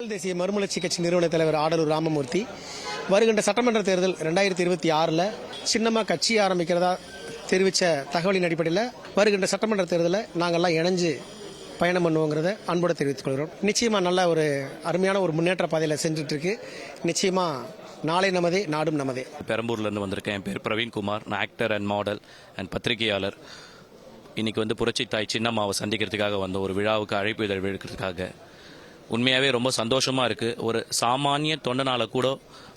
தமிழ் தேசிய மறுமலர்ச்சி கட்சி நிறுவன தலைவர் ஆடலூர் ராமமூர்த்தி. வருகின்ற சட்டமன்ற தேர்தல் 2026 சின்னமாக கட்சி ஆரம்பிக்கிறதா தெரிவித்த தகவலின் அடிப்படையில் வருகின்ற சட்டமன்ற தேர்தலில் நாங்கள்லாம் இணைஞ்சு பயணம் பண்ணுவோங்கிறத அன்போடு தெரிவித்துக் கொள்கிறோம். நிச்சயமாக நல்ல ஒரு அருமையான ஒரு முன்னேற்ற பாதையில் சென்றுட்டு இருக்கு. நிச்சயமாக நாளை நமதே நாடும் நமதே. பெரம்பூர்லேருந்து வந்திருக்கேன். என் பேர் பிரவீன்குமார். நான் ஆக்டர் அண்ட் மாடல் அண்ட் பத்திரிகையாளர். இன்னைக்கு புரட்சி தாய் சின்னம்மாவை சந்திக்கிறதுக்காக வந்த ஒரு விழாவுக்கு அழைப்பு இதழ் விழுக்கிறதுக்காக உண்மையாகவே ரொம்ப சந்தோஷமாக இருக்குது. ஒரு சாமானிய தொண்டனால கூட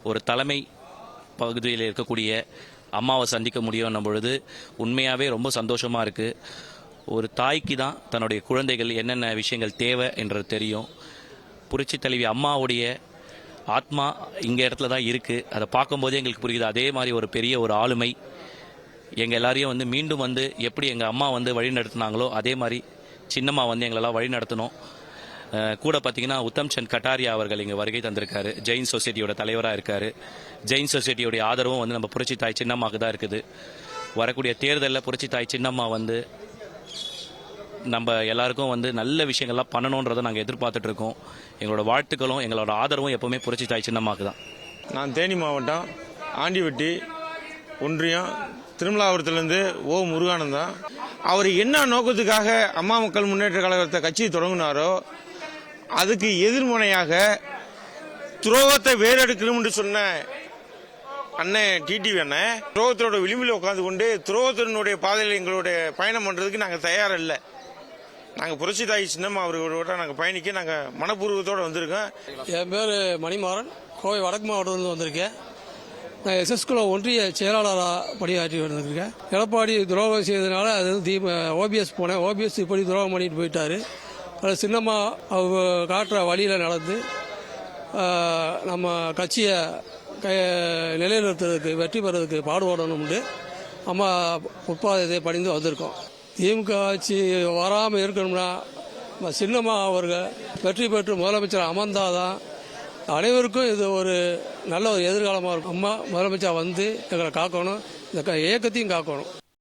ஒரு தலைமை பகுதியில் இருக்கக்கூடிய அம்மாவை சந்திக்க முடியும் பொழுது உண்மையாகவே ரொம்ப சந்தோஷமாக இருக்குது. ஒரு தாய்க்கு தான் தன்னுடைய குழந்தைகள் என்னென்ன விஷயங்கள் தேவை என்றது தெரியும். புரட்சி தலைவி அம்மாவுடைய ஆத்மா இங்கே இடத்துல தான் இருக்குது. அதை பார்க்கும்போதே எங்களுக்கு புரியுது. அதே மாதிரி ஒரு பெரிய ஒரு ஆளுமை எங்கள் எல்லாரையும் மீண்டும் எப்படி எங்கள் அம்மா வழி நடத்தினாங்களோ அதே மாதிரி சின்னம்மா எங்களெல்லாம் வழி நடத்தணும். கூட பார்த்தீங்கன்னா உத்தம் சந்த் கட்டாரியா அவர்கள் இங்கே வருகை தந்திருக்காரு. ஜெயின் சொசைட்டியோட தலைவராக இருக்கார். ஜெயின் சொசைட்டியோடைய ஆதரவும் நம்ம புரட்சி தாய் சின்னம்மாவுக்கு தான் இருக்குது. வரக்கூடிய தேர்தலில் புரட்சி தாய் சின்னம்மா நம்ம எல்லாருக்கும் நல்ல விஷயங்கள்லாம் பண்ணணுன்றதை நாங்கள் எதிர்பார்த்துட்டு இருக்கோம். எங்களோட வாழ்த்துக்களும் எங்களோட ஆதரவும் எப்பவுமே புரட்சி தாய் சின்னம்மாவுக்கு தான். நான் தேனி மாவட்டம் ஆண்டிவட்டி ஒன்றியம் திருமலாபுரத்துலேருந்து முருகானந்தான். அவர் என்ன நோக்கத்துக்காக அம்மா மக்கள் முன்னேற்ற கழகத்தை கட்சி தொடங்கினாரோ அதுக்கு எதிர்முனையாக துரோகத்தை வேறெடுக்கணும்னு சொன்ன அண்ணன் டிடிவி அண்ணன் துரோகத்தோட விளிம்பில் உட்காந்து கொண்டு துரோகத்தினுடைய பாதையில் எங்களுடைய பயணம் பண்ணுறதுக்கு நாங்கள் தயார் இல்லை. நாங்கள் புரட்சி தாய் சின்னம்மா அவர்களோட நாங்கள் பயணிக்க நாங்கள் மனப்பூர்வத்தோடு வந்திருக்கோம். என் பேர் மணிமாறன். கோவை வடக்கு மாவட்டத்திலிருந்து வந்திருக்கேன். நான் எஸ்எஸ்குல ஒன்றிய செயலாளராக பணியாற்றி வந்திருக்கேன். எடப்பாடி துரோகம் செய்ததுனால அது ஓபிஎஸ் போனேன். ஓபிஎஸ் இப்படி துரோகம் பண்ணிட்டு போயிட்டாரு. அது சின்னம்மா அவங்க காட்டுற வழியில் நடந்து நம்ம கட்சியை நிலைநிறுத்துறதுக்கு வெற்றி பெறதுக்கு பாடுபடணும்னு அம்மா உட்பாதத்தை பணிந்து வந்திருக்கோம். திமுக ஆட்சி வராமல் இருக்கணும்னா சின்னம்மா அவர்கள் வெற்றி பெற்று முதலமைச்சர் அமர்ந்தாதான் அனைவருக்கும் இது ஒரு நல்ல ஒரு எதிர்காலமாக இருக்கும். அம்மா முதலமைச்சர் எங்களை காக்கணும், இந்த இயக்கத்தையும் காக்கணும்.